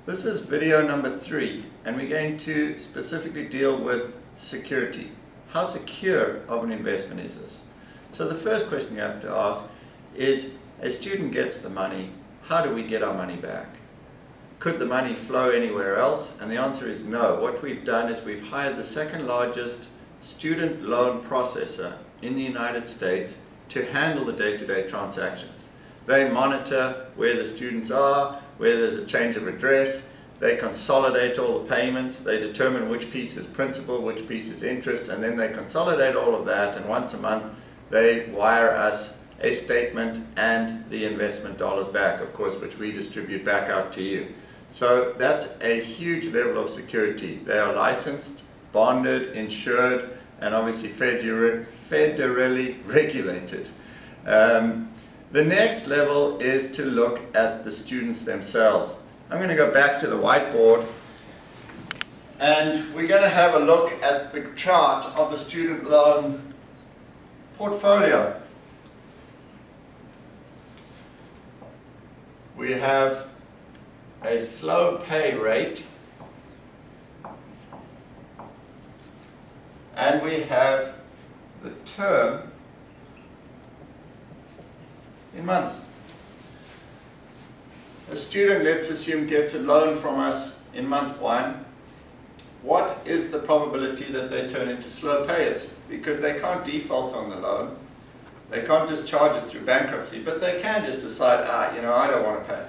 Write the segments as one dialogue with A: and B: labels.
A: This is video number 3, and we're going to specifically deal with security. How secure of an investment is this? So the first question you have to ask is, a student gets the money, how do we get our money back? Could the money flow anywhere else? And the answer is no. What we've done is we've hired the second largest student loan processor in the United States to handle the day-to-day transactions. They monitor where the students are, where there's a change of address, they consolidate all the payments, they determine which piece is principal, which piece is interest, and then they consolidate all of that, and once a month they wire us a statement and the investment dollars back, of course, which we distribute back out to you. So that's a huge level of security. They are licensed, bonded, insured, and obviously federally regulated. The next level is to look at the students themselves. I'm going to go back to the whiteboard, and we're going to have a look at the chart of the student loan portfolio. We have a slow pay rate, and we have the term in months. A student, let's assume, gets a loan from us in month 1. What is the probability that they turn into slow payers? Because they can't default on the loan. They can't discharge it through bankruptcy, but they can just decide, I don't want to pay.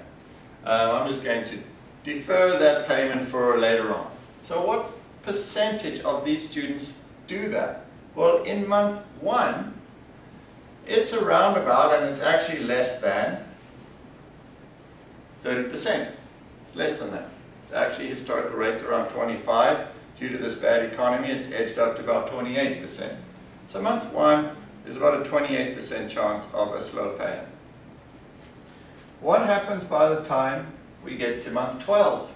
A: I'm just going to defer that payment for later on. So what percentage of these students do that? Well, in month 1, it's around about, and it's actually less than 30%. It's less than that. It's actually historical rates around 25. Due to this bad economy, it's edged up to about 28%. So month 1 is about a 28% chance of a slow payer. What happens by the time we get to month 12?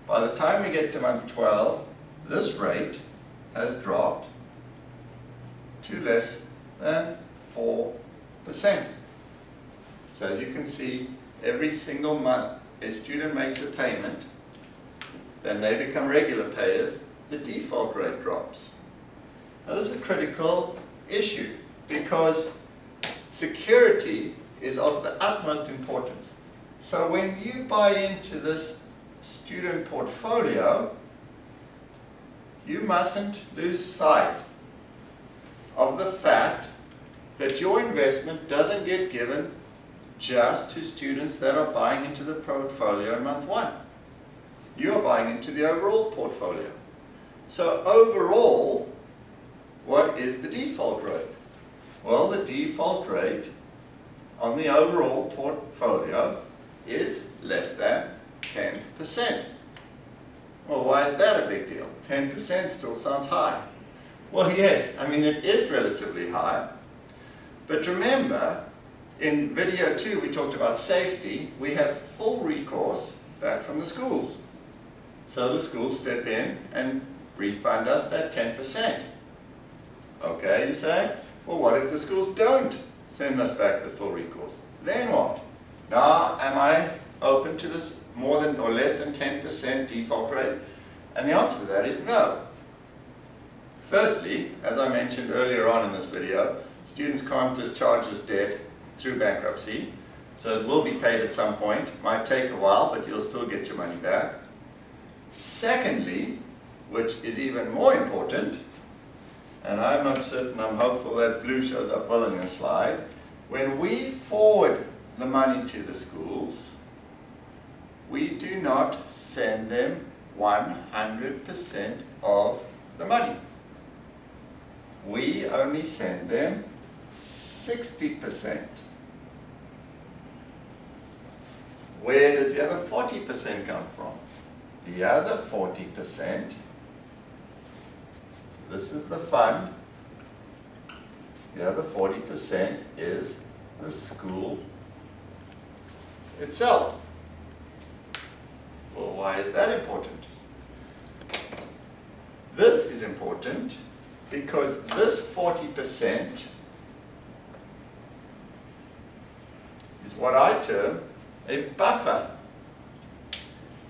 A: By the time we get to month 12, this rate has dropped to less than 4%. So as you can see, every single month a student makes a payment, then they become regular payers, the default rate drops. Now this is a critical issue because security is of the utmost importance. So when you buy into this student portfolio, you mustn't lose sight of the fact that your investment doesn't get given just to students that are buying into the portfolio in month 1. You are buying into the overall portfolio. So overall, what is the default rate? Well, the default rate on the overall portfolio is less than 10%. Well, why is that a big deal? 10% still sounds high. Well, yes, it is relatively high. But remember, in video 2 we talked about safety. We have full recourse back from the schools. So the schools step in and refund us that 10%. Okay, you say? Well, what if the schools don't send us back the full recourse? Then what? Now, am I open to this more than or less than 10% default rate? And the answer to that is no. Firstly, as I mentioned earlier on in this video, students can't discharge this debt through bankruptcy, so it will be paid at some point. Might take a while, but you'll still get your money back. Secondly, which is even more important, and I'm not certain, I'm hopeful that blue shows up well on your slide, when we forward the money to the schools, we do not send them 100% of the money. We only send them 60%. Where does the other 40% come from? The other 40%, so this is the fund, the other 40% is the school itself. Well, why is that important? This is important because this 40% is what I term a buffer.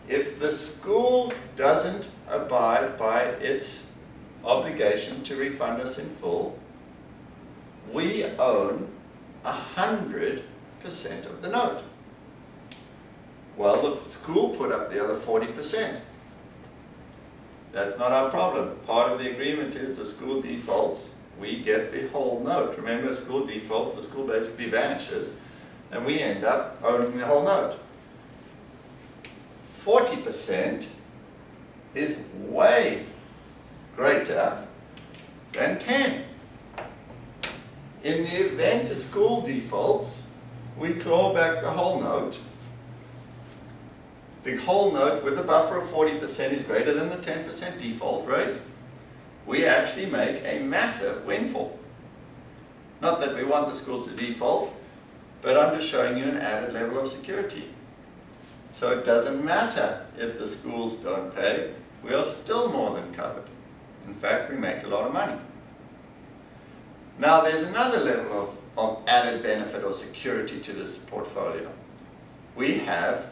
A: if the school doesn't abide by its obligation to refund us in full, we own 100% of the note. Well, the school put up the other 40%. That's not our problem. Part of the agreement is the school defaults, we get the whole note. Remember, school defaults, the school basically vanishes, and we end up owning the whole note. 40% is way greater than 10. In the event a school defaults, we claw back the whole note. The whole note with a buffer of 40% is greater than the 10% default rate. We actually make a massive windfall. Not that we want the schools to default, but I'm just showing you an added level of security. So it doesn't matter if the schools don't pay, we are still more than covered. In fact, we make a lot of money. Now there's another level of added benefit or security to this portfolio. We have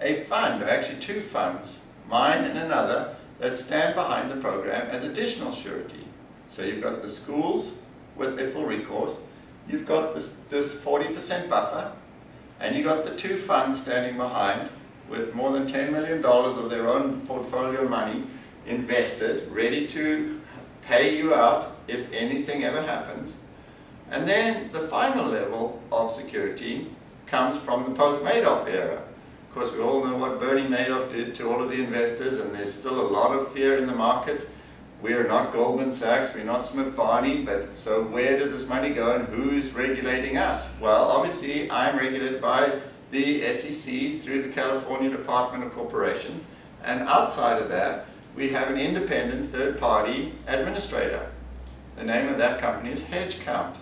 A: a fund, or actually two funds, mine and another, that stand behind the program as additional surety. So you've got the schools with their full recourse, you've got this 40% buffer, and you've got the two funds standing behind with more than $10 million of their own portfolio money invested, ready to pay you out if anything ever happens. And then the final level of security comes from the post-Madoff era. Of course, we all know what Bernie Madoff did to all of the investors, and there's still a lot of fear in the market. We are not Goldman Sachs, we're not Smith Barney, but so where does this money go and who's regulating us? Well, obviously I'm regulated by the SEC through the California Department of Corporations, and outside of that we have an independent third-party administrator. The name of that company is HedgeCount.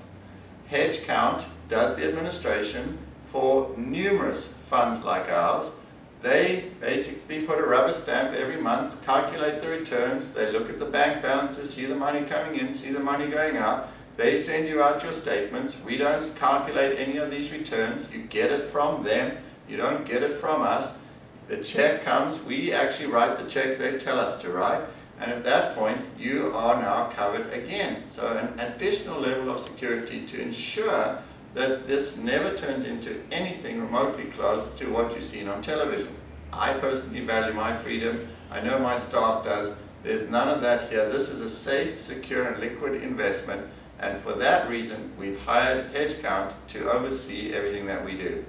A: HedgeCount does the administration for numerous funds like ours. They basically put a rubber stamp every month, calculate the returns, they look at the bank balances, see the money coming in, see the money going out. They send you out your statements. We don't calculate any of these returns. You get it from them. You don't get it from us. The check comes, we actually write the checks they tell us to write, and at that point you are now covered again. So an additional level of security to ensure that this never turns into anything remotely close to what you've seen on television. I personally value my freedom. I know my staff does. There's none of that here. This is a safe, secure, and liquid investment, and for that reason we've hired HedgeCount to oversee everything that we do.